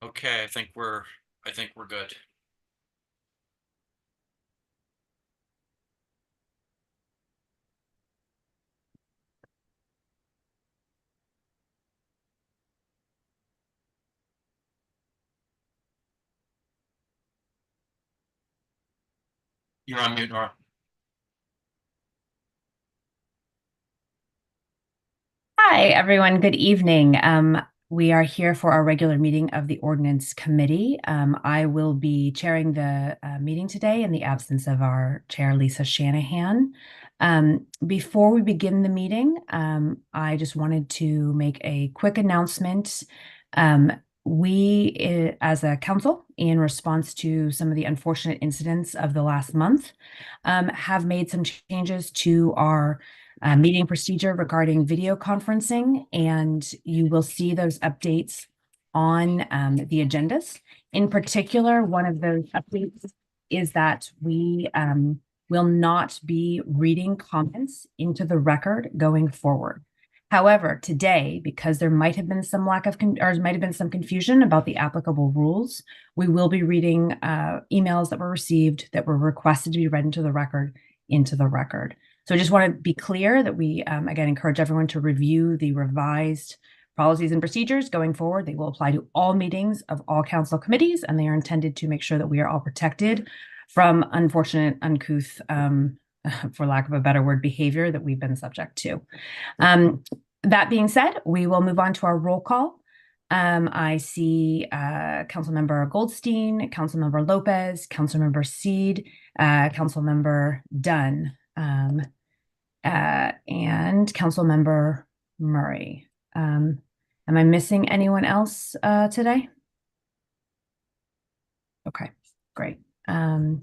Okay, I think we're good. You're on mute, Nora. Hi, everyone. Good evening. We are here for our regular meeting of the Ordinance Committee. I will be chairing the meeting today in the absence of our chair, Lisa Shanahan. Before we begin the meeting, I just wanted to make a quick announcement. As a council, in response to some of the unfortunate incidents of the last month, have made some changes to our meeting procedure regarding video conferencing, and you will see those updates on the agendas. In particular, one of those updates is that we will not be reading comments into the record going forward. However, today, because there might have been some confusion about the applicable rules, we will be reading emails that were received that were requested to be read into the record. So I just want to be clear that we, again, encourage everyone to review the revised policies and procedures going forward. They will apply to all meetings of all council committees, and they are intended to make sure that we are all protected from unfortunate, uncouth, for lack of a better word, behavior that we've been subject to. That being said, we will move on to our roll call. I see Councilmember Goldstein, Councilmember Lopez, Councilmember Seed, Councilmember Dunn, and Councilmember Murray. Am I missing anyone else today? Okay, great. All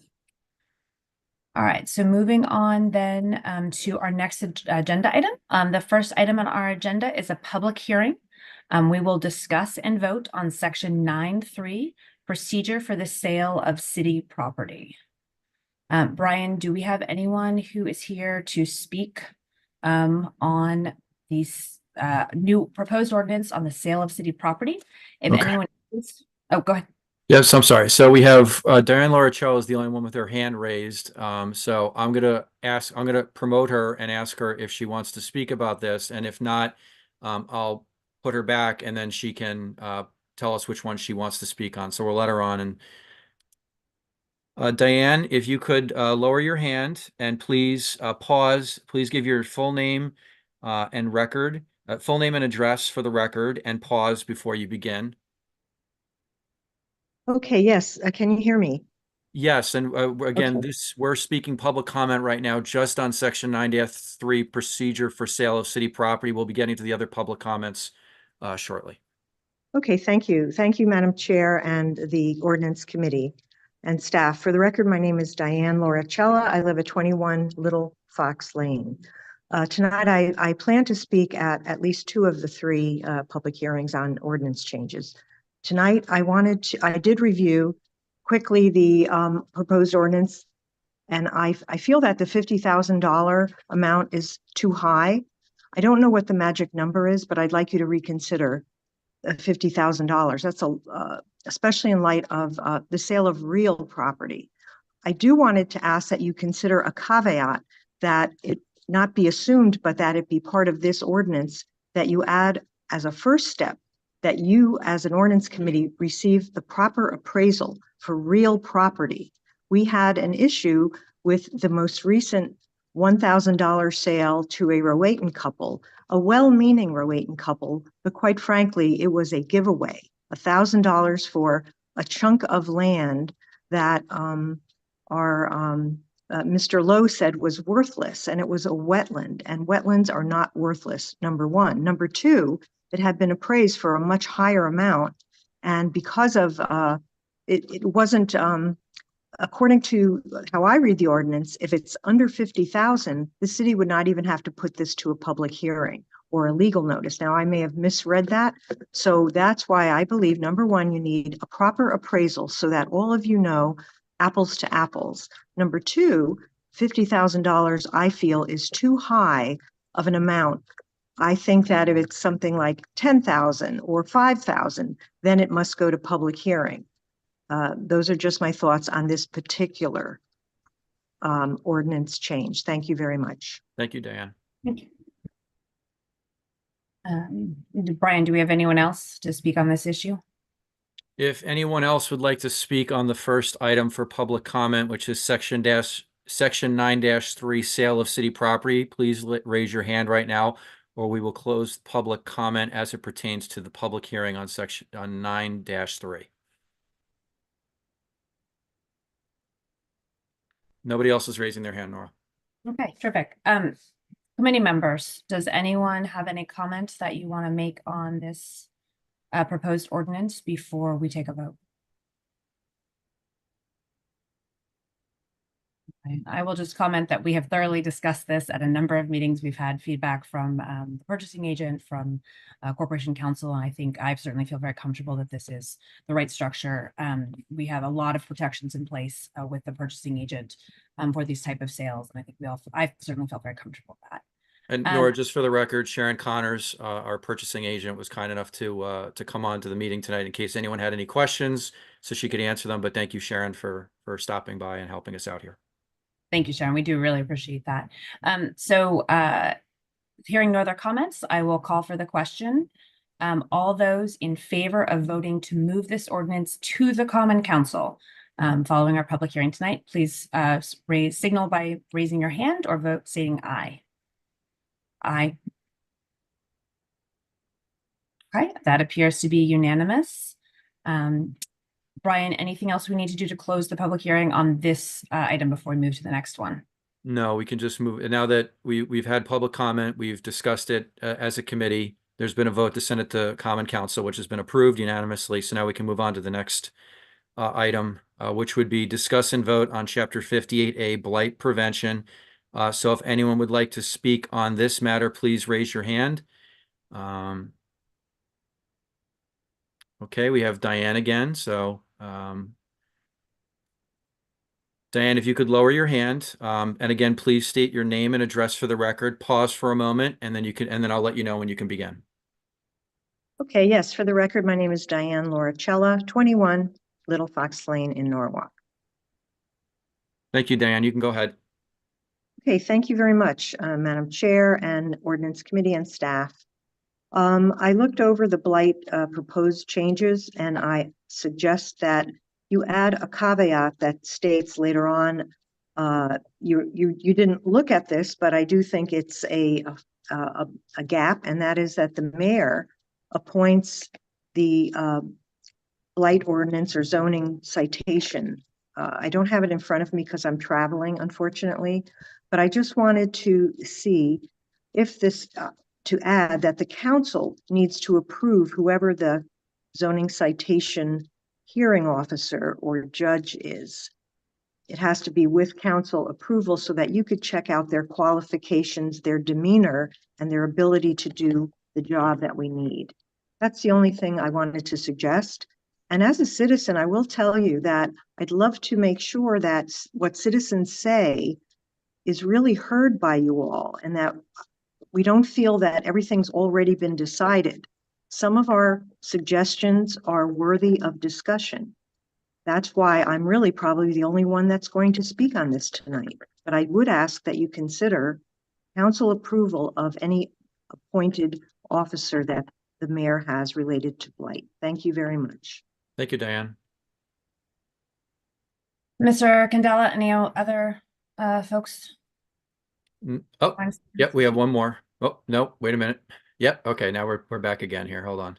right, so moving on then to our next agenda item. The first item on our agenda is a public hearing. We will discuss and vote on Section 9.3, procedure for the sale of city property. Brian, do we have anyone who is here to speak on these new proposed ordinance on the sale of city property? If Okay. anyone is, oh, go ahead. Yes, I'm sorry. So we have Diane Laura Cho is the only one with her hand raised. So I'm gonna promote her and ask her if she wants to speak about this. And if not, I'll put her back and then she can tell us which one she wants to speak on. So we'll let her on. And Diane, if you could lower your hand and please pause. Please give your full name and record, full name and address for the record, and pause before you begin. Okay, yes. Can you hear me? Yes, and again, Okay. we're speaking public comment right now just on Section 9-3 procedure for sale of city property. We'll be getting to the other public comments shortly. Okay, thank you. Thank you, Madam Chair and the Ordinance Committee and staff. For the record, my name is Diane Lauricella. I live at 21 Little Fox Lane. Tonight, I plan to speak at least two of the three public hearings on ordinance changes. Tonight, I did review quickly the proposed ordinance, and I feel that the $50,000 amount is too high. I don't know what the magic number is, but I'd like you to reconsider $50,000. That's especially in light of the sale of real property. I do wanted to ask that you consider a caveat that it not be assumed, but that it be part of this ordinance, that you add as a first step that you as an ordinance committee receive the proper appraisal for real property. We had an issue with the most recent $1,000 sale to a Rowayton couple, a well-meaning Rowayton couple, but quite frankly, it was a giveaway, $1,000 for a chunk of land that Mr. Lowe said was worthless, and it was a wetland, and wetlands are not worthless, number one. Number two, it had been appraised for a much higher amount, and because of it wasn't according to how I read the ordinance, if it's under 50,000, the city would not even have to put this to a public hearing or a legal notice. Now, I may have misread that. So that's why I believe, number one, you need a proper appraisal so that all of you know apples to apples. Number two, $50,000 I feel is too high of an amount I think that if it's something like 10,000 or 5,000, then it must go to public hearing. Those are just my thoughts on this particular ordinance change. Thank you very much. Thank you, Diane. Thank you. Brian, do we have anyone else to speak on this issue? If anyone else would like to speak on the first item for public comment, which is section 9-3 sale of city property, please raise your hand right now, or we will close public comment as it pertains to the public hearing on section 9-3. Nobody else is raising their hand, Nora. Okay, terrific. Committee members, does anyone have any comments that you want to make on this proposed ordinance before we take a vote? Okay, I will just comment that we have thoroughly discussed this at a number of meetings. We've had feedback from the purchasing agent, from Corporation Counsel, and I think I certainly feel very comfortable that this is the right structure. We have a lot of protections in place with the purchasing agent for these type of sales, and I think I certainly felt very comfortable with that. And Nora, just for the record, Sharon Connors, our purchasing agent, was kind enough to come on to the meeting tonight in case anyone had any questions, so she could answer them. But thank you, Sharon, for stopping by and helping us out here. Thank you, Sharon. We do really appreciate that. Hearing no other comments, I will call for the question. All those in favor of voting to move this ordinance to the Common Council following our public hearing tonight, please signal by raising your hand or vote saying aye. Aye. Okay, that appears to be unanimous. Brian, anything else we need to do to close the public hearing on this item before we move to the next one? No, we can just move. And now that we've had public comment, we've discussed it as a committee. There's been a vote to send it to Common Council, which has been approved unanimously. So now we can move on to the next item, which would be discuss and vote on Chapter 58A Blight Prevention. So if anyone would like to speak on this matter, please raise your hand. Okay, we have Diane again. So Diane, if you could lower your hand, and again, please state your name and address for the record. Pause for a moment, and then I'll let you know when you can begin. Okay, yes, for the record, my name is Diane Lauricella, 21 Little Fox Lane in Norwalk. Thank you, Diane. You can go ahead. Okay, thank you very much, Madam Chair and Ordinance Committee and staff. I looked over the blight proposed changes, and I suggest that you add a caveat that states later on, you didn't look at this, but I do think it's a gap, and that is that the mayor appoints the blight ordinance or zoning citation. I don't have it in front of me because I'm traveling, unfortunately, but I just wanted to see if this, to add that the council needs to approve whoever the zoning citation hearing officer or judge is. It has to be with council approval so that you could check out their qualifications, their demeanor, and their ability to do the job that we need. That's the only thing I wanted to suggest. And as a citizen, I will tell you that I'd love to make sure that what citizens say is really heard by you all, and that we don't feel that everything's already been decided. Some of our suggestions are worthy of discussion. That's why I'm really probably the only one that's going to speak on this tonight. But I would ask that you consider council approval of any appointed officer that the mayor has related to blight. Thank you very much. Thank you, Diane. Mr. Candela, any other folks? Oh, yep, we have one more. Oh, no, wait a minute. Yep, okay, now we're back again here. Hold on.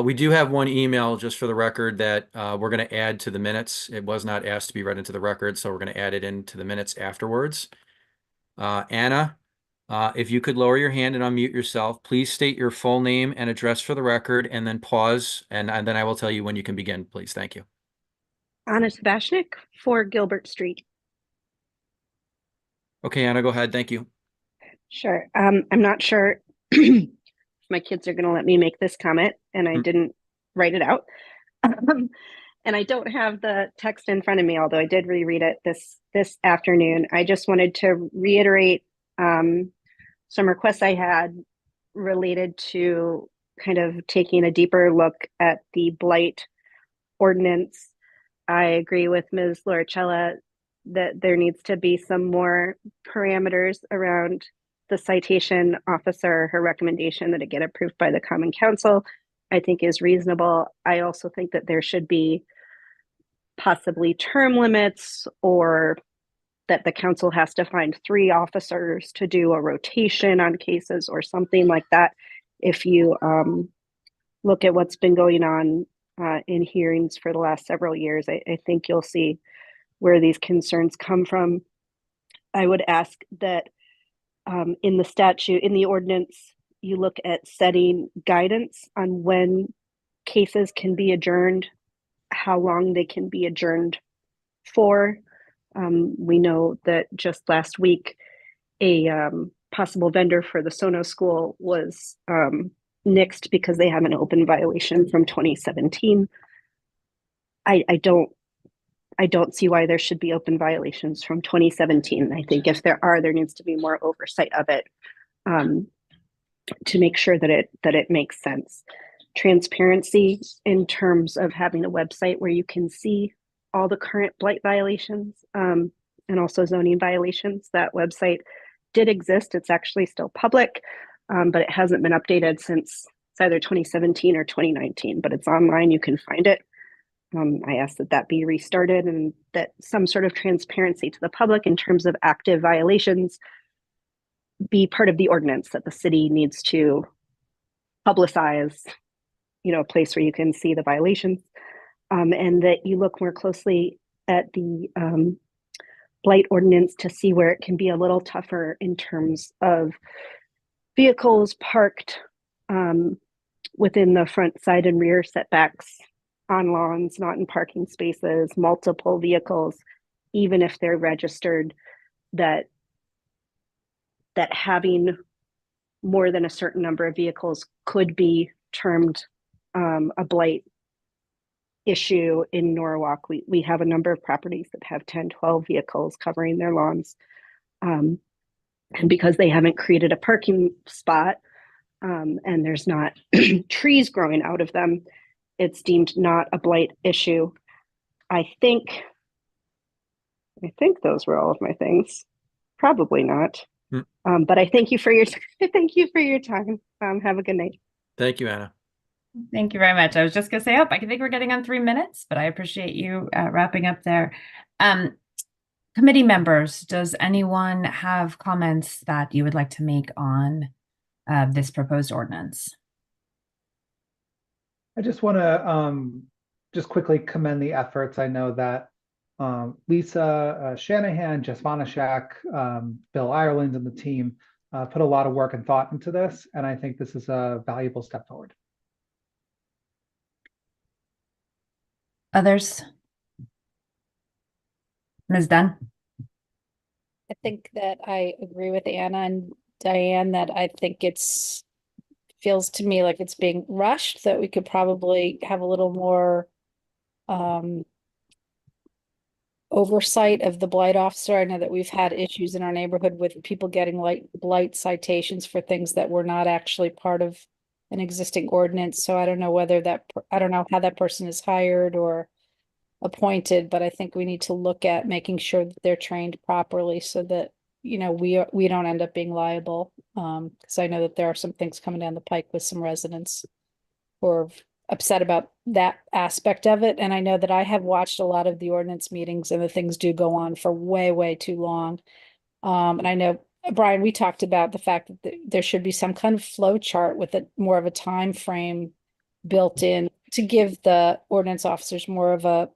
We do have one email, just for the record, that we're going to add to the minutes. It was not asked to be read into the record, so we're going to add it into the minutes afterwards. Anna, if you could lower your hand and unmute yourself, please state your full name and address for the record, and then pause, and then I will tell you when you can begin, please. Thank you. Anna Sebastiak, 4 Gilbert Street. Okay, Anna, go ahead. Thank you. Sure. I'm not sure if my kids are going to let me make this comment, and I didn't write it out. And I don't have the text in front of me, although I did reread it this afternoon. I just wanted to reiterate some requests I had related to kind of taking a deeper look at the blight ordinance. I agree with Ms. Loricella that there needs to be some more parameters around the citation officer. Her recommendation that it get approved by the Common Council, I think, is reasonable. I also think that there should be possibly term limits, or that the council has to find 3 officers to do a rotation on cases or something like that. If you look at what's been going on in hearings for the last several years, I think you'll see where these concerns come from. I would ask that in the statute, in the ordinance, you look at setting guidance on when cases can be adjourned, how long they can be adjourned for. We know that just last week, a possible vendor for the Sono School was nixed because they have an open violation from 2017. I don't see why there should be open violations from 2017. I think if there are, there needs to be more oversight of it to make sure that it makes sense. Transparency in terms of having a website where you can see all the current blight violations and also zoning violations. That website did exist. It's actually still public, but it hasn't been updated since it's either 2017 or 2019, but it's online. You can find it. I ask that that be restarted and that some sort of transparency to the public in terms of active violations be part of the ordinance, that the city needs to publicize, a place where you can see the violations, and that you look more closely at the blight ordinance to see where it can be a little tougher in terms of vehicles parked within the front, side, and rear setbacks, on lawns, not in parking spaces, multiple vehicles, even if they're registered, that having more than a certain number of vehicles could be termed a blight issue in Norwalk. We have a number of properties that have 10, 12 vehicles covering their lawns. And because they haven't created a parking spot and there's not trees growing out of them, it's deemed not a blight issue. I think those were all of my things. Probably not. But I thank you for your time. Have a good night. Thank you, Anna. Thank you very much. I was just gonna say, I think we're getting on 3 minutes, but I appreciate you wrapping up there. Committee members, does anyone have comments that you would like to make on this proposed ordinance? I just want to just quickly commend the efforts. I know that Lisa Shanahan, Jess Vonashak, Bill Ireland, and the team put a lot of work and thought into this, and I think this is a valuable step forward. Others? Ms. Dunn? I think that I agree with Anna and Diane that I think feels to me like it's being rushed, that we could probably have a little more oversight of the blight officer. I know that we've had issues in our neighborhood with people getting blight citations for things that were not actually part of an existing ordinance. So I don't know I don't know how that person is hired or appointed, but I think we need to look at making sure that they're trained properly so that, we don't end up being liable. Because I know that there are some things coming down the pike with some residents who are upset about that aspect of it. And I know that I have watched a lot of the ordinance meetings and the things do go on for way, way too long. And I know, Brian, we talked about the fact that there should be some kind of flow chart with more of a time frame built in to give the ordinance officers more of a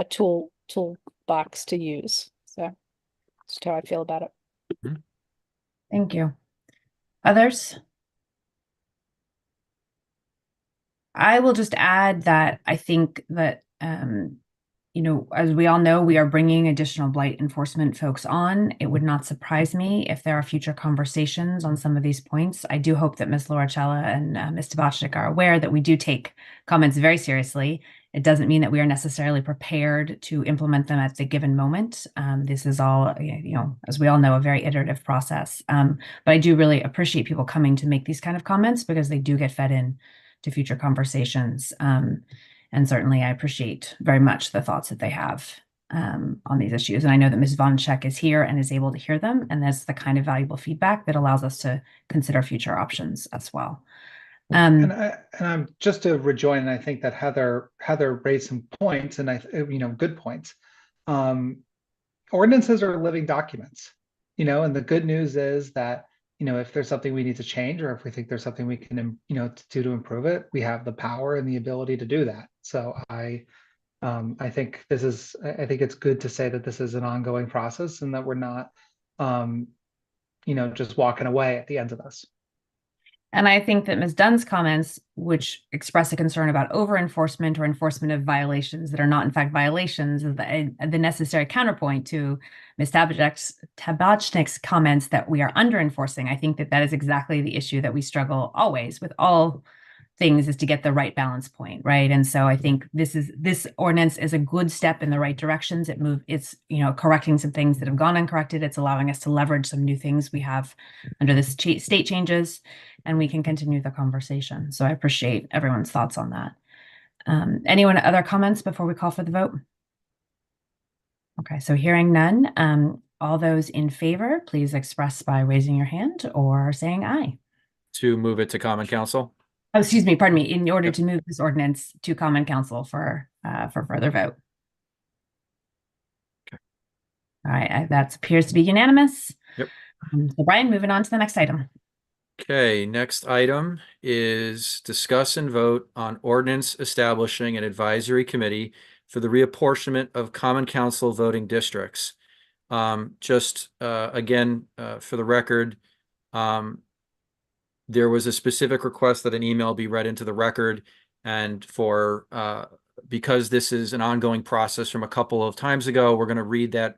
toolbox to use. So that's how I feel about it. Thank you. Others? I will just add that I think that as we all know, we are bringing additional blight enforcement folks on. It would not surprise me if there are future conversations on some of these points. I do hope that Ms. Loracella and Ms. Tabachnik are aware that we do take comments very seriously. It doesn't mean that we are necessarily prepared to implement them at the given moment. This is all, as we all know, a very iterative process. But I do really appreciate people coming to make these kind of comments because they do get fed in to future conversations. And certainly I appreciate very much the thoughts that they have on these issues. And I know that Ms. Vonchek is here and is able to hear them. And that's the kind of valuable feedback that allows us to consider future options as well. And I'm just to rejoin, and I think that Heather raised some points, and good points. Ordinances are living documents, and the good news is that, if there's something we need to change, or if we think there's something we can, do to improve it, we have the power and the ability to do that. So I think it's good to say that this is an ongoing process and that we're not, just walking away at the end of this. And I think that Ms. Dunn's comments, which express a concern about over-enforcement or enforcement of violations that are not in fact violations, is the necessary counterpoint to Ms. Tabachnik's comments that we are under-enforcing. I think that is exactly the issue that we struggle always with all things, is to get the right balance point, right? And so I think this ordinance is a good step in the right directions. It's correcting some things that have gone uncorrected. It's allowing us to leverage some new things we have under the state changes, and we can continue the conversation. So I appreciate everyone's thoughts on that. Anyone other comments before we call for the vote? Okay, so hearing none, all those in favor, please express by raising your hand or saying aye. To move it to Common Council? Oh, excuse me, pardon me, in order to move this ordinance to Common Council for further vote. Okay. All right, that appears to be unanimous. Yep. So Brian, moving on to the next item. Okay, next item is discuss and vote on ordinance establishing an advisory committee for the reapportionment of Common Council voting districts. Again, for the record, there was a specific request that an email be read into the record, and because this is an ongoing process from a couple of times ago, we're going to read that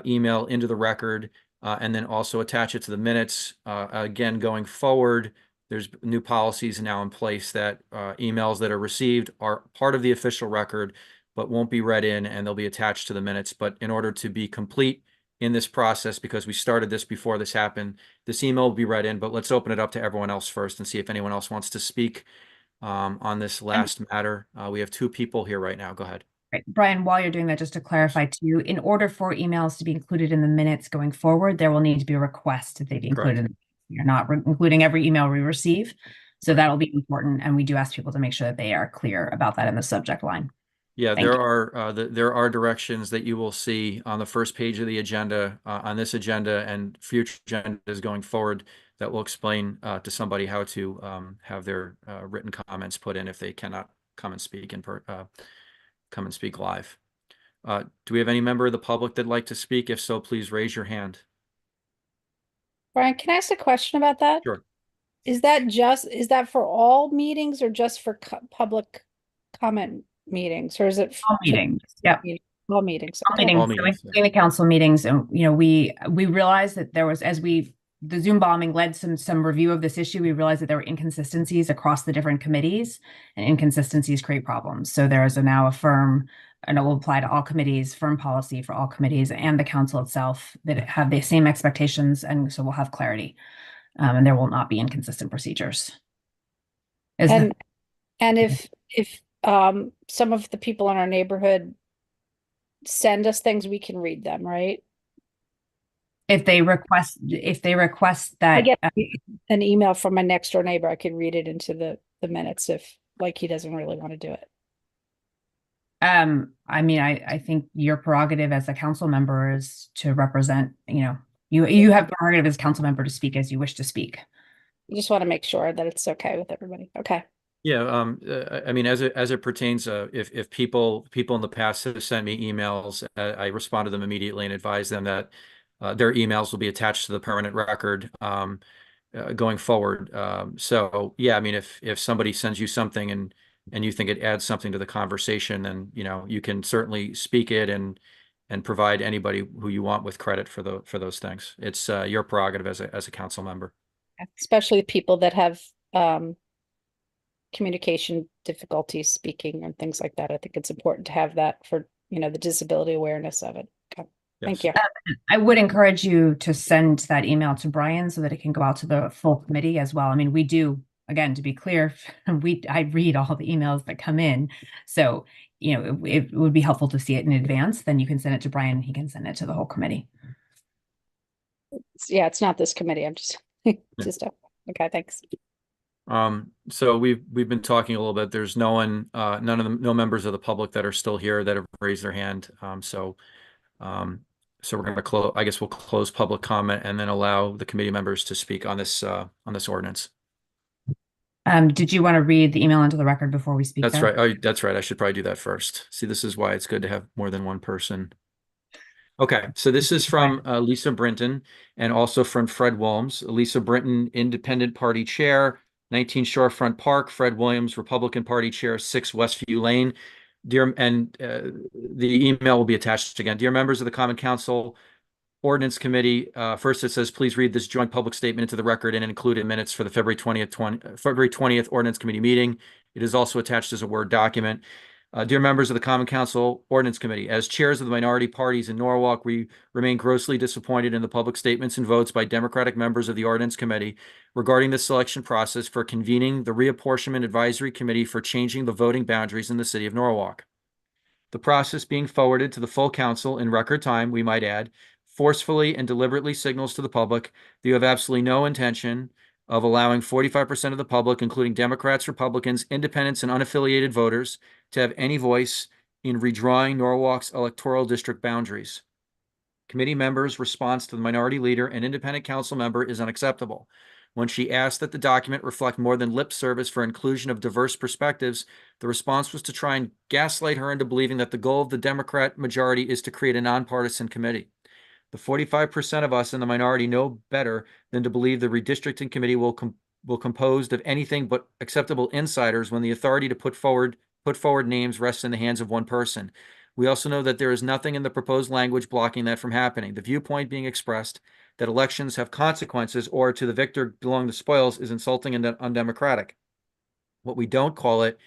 email into the record and then also attach it to the minutes. Again, going forward, there's new policies now in place that emails that are received are part of the official record, but won't be read in, and they'll be attached to the minutes. But in order to be complete in this process, because we started this before this happened, this email will be read in, but let's open it up to everyone else first and see if anyone else wants to speak on this last matter. We have two people here right now. Go ahead. Right. Brian, while you're doing that, just to clarify to you, in order for emails to be included in the minutes going forward, there will need to be a request that they be included. You're not including every email we receive. So that'll be important. And we do ask people to make sure that they are clear about that in the subject line. Yeah, there are directions that you will see on the first page of the agenda, on this agenda and future agendas going forward, that will explain to somebody how to have their written comments put in if they cannot come and speak live. Do we have any member of the public that'd like to speak? If so, please raise your hand. Brian, can I ask a question about that? Sure. Is that for all meetings or just for public comment meetings, or is it All meetings? Yep. All meetings. All Okay. meetings. All meetings, So including the council meetings, and we realized that there was, the Zoom bombing led some review of this issue. We realized that there were inconsistencies across the different committees, and inconsistencies create problems. So there is now a firm, and it will apply to all committees, firm policy for all committees and the council itself that have the same expectations, and so we'll have clarity, and there will not be inconsistent procedures. And if some of the people in our neighborhood send us things, we can read them, right? If they request that, I get an email from my next door neighbor, I can read it into the minutes if he doesn't really want to do it. I mean, I think your prerogative as a council member is to represent, you have prerogative as a council member to speak as you wish to speak. I just want to make sure that it's okay with everybody. Okay. Yeah, I mean, as it pertains, if people in the past have sent me emails, I respond to them immediately and advise them that their emails will be attached to the permanent record going forward. So yeah, I mean, if somebody sends you something and and you think it adds something to the conversation, then, you know, you can certainly speak it and provide anybody who you want with credit for those things. It's your prerogative as a council member. Especially people that have communication difficulties speaking and things like that. I think it's important to have that for, you know, the disability awareness of it. Okay. Thank you. I would encourage you to send that email to Brian so that it can go out to the full committee as well. I mean, we do, again, to be clear, I read all the emails that come in. So, you know, it would be helpful to see it in advance. Then you can send it to Brian and he can send it to the whole committee. Yeah, it's not this committee. I'm just, just, okay, thanks. So we've been talking a little bit. There's no one, no members of the public that are still here that have raised their hand. So we're going to close, I guess we'll close public comment and then allow the committee members to speak on this ordinance. Did you want to read the email into the record before we speak? That's there? right. Oh, that's right. I should probably do that first. See, this is why it's good to have more than one person. Okay, so this is from Lisa Brinton and also from Fred Williams. Lisa Brinton, Independent Party Chair, 19 Shorefront Park. Fred Williams, Republican Party Chair, 6 Westview Lane. Dear, and the email will be attached again. Dear members of the Common Council Ordinance Committee, first it says, please read this joint public statement into the record and include in minutes for the February 20th Ordinance Committee meeting. It is also attached as a Word document. Dear members of the Common Council Ordinance Committee, as chairs of the minority parties in Norwalk, we remain grossly disappointed in the public statements and votes by Democratic members of the Ordinance Committee regarding the selection process for convening the Reapportionment Advisory Committee for changing the voting boundaries in the city of Norwalk. The process being forwarded to the full council in record time, we might add, forcefully and deliberately signals to the public that you have absolutely no intention of allowing 45% of the public, including Democrats, Republicans, independents, and unaffiliated voters, to have any voice in redrawing Norwalk's electoral district boundaries. Committee members' response to the minority leader and independent council member is unacceptable. When she asked that the document reflect more than lip service for inclusion of diverse perspectives, the response was to try and gaslight her into believing that the goal of the Democrat majority is to create a nonpartisan committee. The 45% of us in the minority know better than to believe the redistricting committee will composed of anything but acceptable insiders when the authority to put forward names rests in the hands of one person. We also know that there is nothing in the proposed language blocking that from happening. The viewpoint being expressed that elections have consequences or to the victor belong the spoils is insulting and undemocratic. Why we don't call it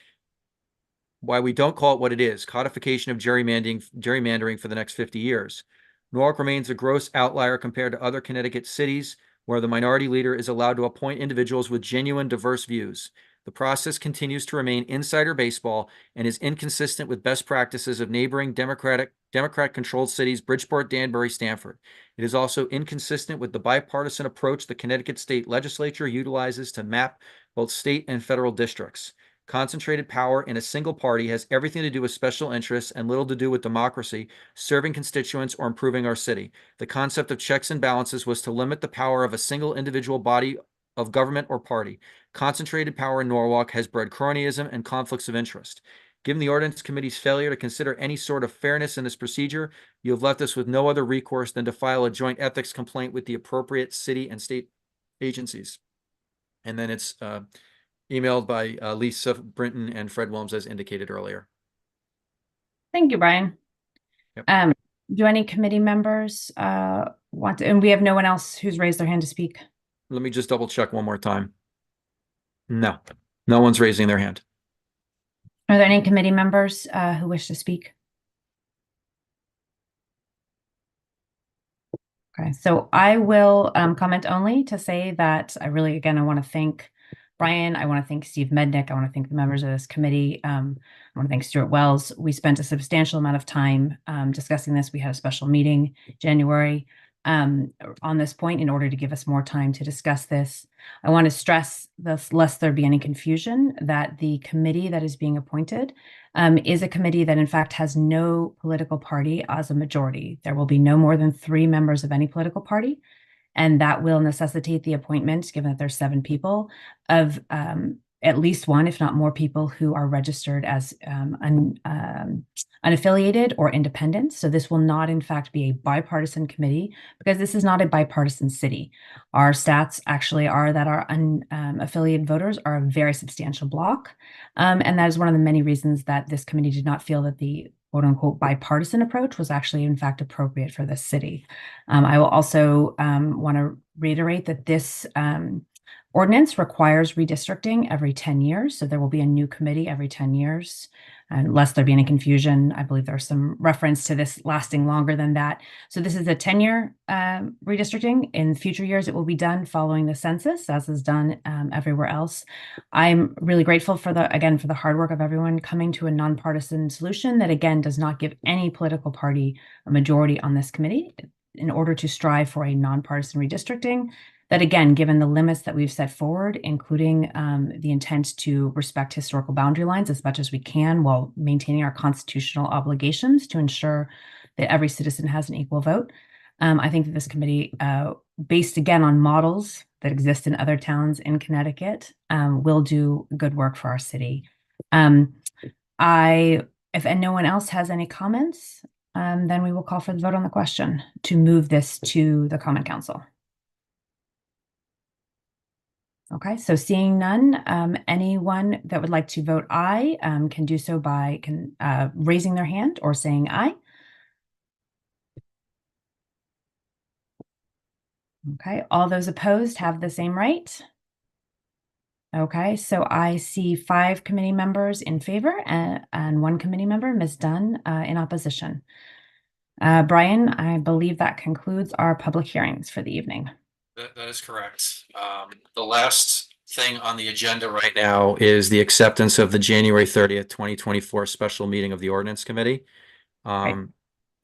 what it is, codification of gerrymandering for the next 50 years. Norwalk remains a gross outlier compared to other Connecticut cities where the minority leader is allowed to appoint individuals with genuine diverse views. The process continues to remain insider baseball and is inconsistent with best practices of neighboring Democrat-controlled cities, Bridgeport, Danbury, Stamford. It is also inconsistent with the bipartisan approach the Connecticut State Legislature utilizes to map both state and federal districts. Concentrated power in a single party has everything to do with special interests and little to do with democracy, serving constituents, or improving our city. The concept of checks and balances was to limit the power of a single individual body of government or party. Concentrated power in Norwalk has bred cronyism and conflicts of interest. Given the Ordinance Committee's failure to consider any sort of fairness in this procedure, you have left us with no other recourse than to file a joint ethics complaint with the appropriate city and state agencies. And then it's emailed by Lisa Brinton and Fred Williams, as indicated earlier. Thank you, Brian. Yep. Do any committee members want to, and we have no one else who's raised their hand to speak? Let me just double check one more time. No one's raising their hand. Are there any committee members who wish to speak? Okay, so I will comment only to say that I really, again, I want to thank Brian. I want to thank Steve Mednick. I want to thank the members of this committee. I want to thank Stuart Wells. We spent a substantial amount of time discussing this. We had a special meeting January on this point in order to give us more time to discuss this. I want to stress this, lest there be any confusion, that the committee that is being appointed is a committee that in fact has no political party as a majority. There will be no more than 3 members of any political party, and that will necessitate the appointment, given that there's 7 people, of at least one, if not more people who are registered as unaffiliated or independent. So this will not, in fact, be a bipartisan committee because this is not a bipartisan city. Our stats actually are that our unaffiliated voters are a very substantial block. And that is one of the many reasons that this committee did not feel that the quote unquote bipartisan approach was actually in fact appropriate for this city. I will also want to reiterate that this ordinance requires redistricting every 10 years. So there will be a new committee every 10 years. Lest there be any confusion, I believe there's some reference to this lasting longer than that. So this is a 10-year redistricting. In future years, it will be done following the census, as is done everywhere else. I'm really grateful for the hard work of everyone coming to a nonpartisan solution that, again, does not give any political party a majority on this committee in order to strive for a nonpartisan redistricting. That, again, given the limits that we've set forward, including the intent to respect historical boundary lines as much as we can while maintaining our constitutional obligations to ensure that every citizen has an equal vote. I think that this committee, based again on models that exist in other towns in Connecticut, will do good work for our city. If no one else has any comments, then we will call for the vote on the question to move this to the Common Council. Okay, so seeing none, anyone that would like to vote aye can do so by raising their hand or saying aye. Okay, all those opposed have the same right. Okay, so I see 5 committee members in favor and 1 committee member, Ms. Dunn, in opposition. Brian, I believe that concludes our public hearings for the evening. That is correct. The last thing on the agenda right now is the acceptance of the January 30th, 2024 special meeting of the Ordinance Committee. And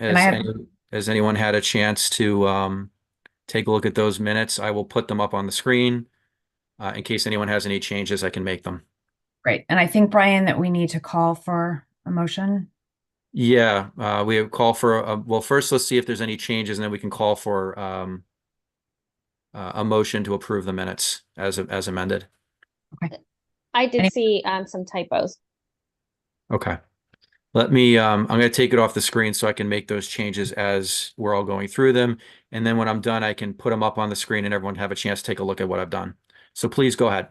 Has anyone had a chance to take a look at those minutes? I will put them up on the screen. In case anyone has any changes, I can make them. Great. And I think, Brian, that we need to call for a motion. Yeah, we have call for well, first let's see if there's any changes, and then we can call for a motion to approve the minutes as amended. Okay. I did see some typos. Okay. Let me, I'm going to take it off the screen so I can make those changes as we're all going through them. And then when I'm done, I can put them up on the screen and everyone have a chance to take a look at what I've done. So please go ahead.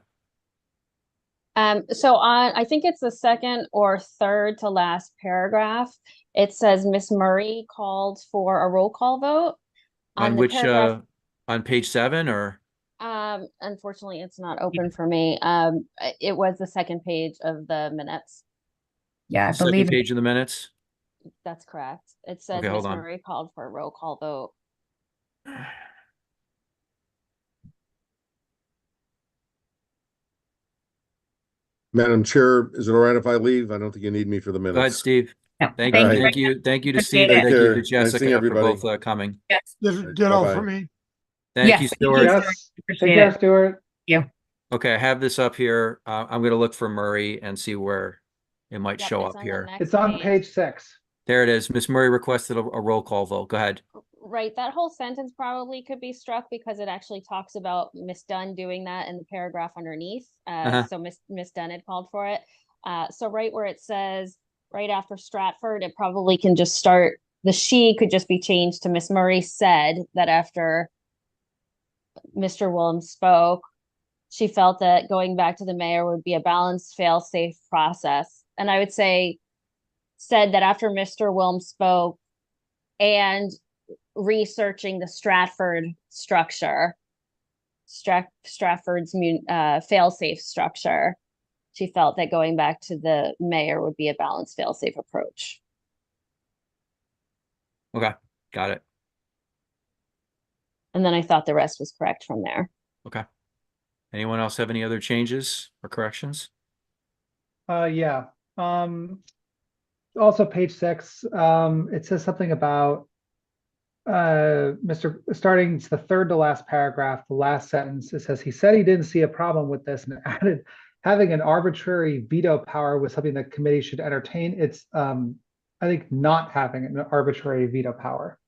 So I think it's the second or third to last paragraph. It says Miss Murray called for a roll call vote. On which, on page 7 or? Unfortunately, it's not open for me. It was the second page of the minutes. Yeah, I Second believe page of the minutes. That's correct. It says Okay, Miss hold on. Murray called for a roll call vote. Madam Chair, is it all right if I leave? I don't think you need me for the minutes. Go ahead, Steve. No, Thank you. Thank you. Thank you to Appreciate Steve. it. And thank you to Nice seeing Jessica for everybody. both coming. Yes. Ditto Bye-bye. for me. Thank Yes, you, thank you. Stuart. Yes, Appreciate take care, it. Stuart. Okay, I have this up here. I'm going to look for Murray and see where it might Yep, show it's up on the here. next It's on page 6. There it is. Miss Murray requested a roll call vote. Go ahead. Right, that whole sentence probably could be struck because it actually talks about Miss Dunn doing that in the paragraph underneath. So Miss Dunn had called for it. So right where it says right after Stratford, it probably can just start. The she could just be changed to Miss Murray said that after Mr. Williams spoke, she felt that going back to the mayor would be a balanced, fail-safe process. And I would say said that after Mr. Williams spoke and researching the Stratford structure, Stratford's fail-safe structure, she felt that going back to the mayor would be a balanced, fail-safe approach. Okay, got it. And then I thought the rest was correct from there. Okay. Anyone else have any other changes or corrections? Yeah. Also page 6, it says something about starting the third to last paragraph, the last sentence. It says he said he didn't see a problem with this and added having an arbitrary veto power was something that committee should entertain. It's I think not having an arbitrary veto power.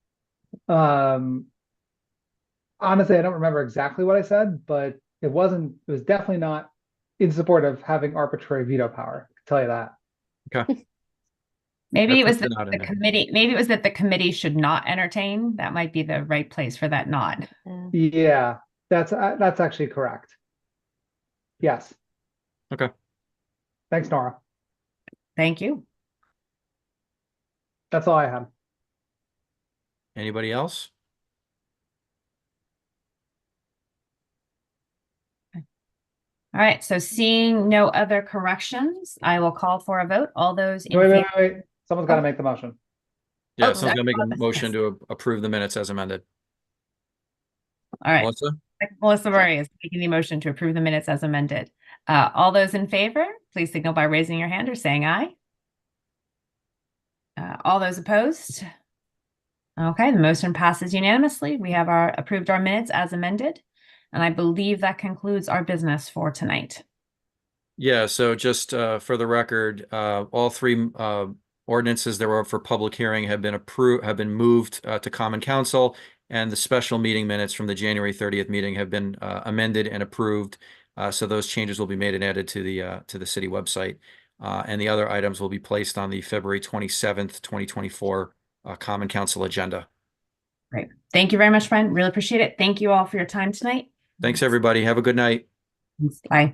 Honestly, I don't remember exactly what I said, but it was definitely not in support of having arbitrary veto power. I can tell you that. Okay. Maybe it was That's that not in the there. committee, maybe it was that the committee should not entertain. That might be the right place for that nod. Yeah, that's actually correct. Yes. Okay. Thanks, Nora. Thank you. That's all I have. Anybody else? All right, so seeing no other corrections, I will call for a vote. All those in Wait, favor. wait. Someone's got to make the motion. Yeah, Oh, someone's gonna make a yes. motion to approve the minutes as amended. All right, Melissa? Melissa Murray is making the motion to approve the minutes as amended. All those in favor, please signal by raising your hand or saying aye. All those opposed? Okay, the motion passes unanimously. We have approved our minutes as amended. And I believe that concludes our business for tonight. Yeah, so just for the record, all three ordinances that were up for public hearing have been moved to Common Council, and the special meeting minutes from the January 30th meeting have been amended and approved. So those changes will be made and added to the city website. And the other items will be placed on the February 27th, 2024 Common Council agenda. Great. Thank you very much, Brian. Really appreciate it. Thank you all for your time tonight. Thanks, everybody. Have a good night. Bye.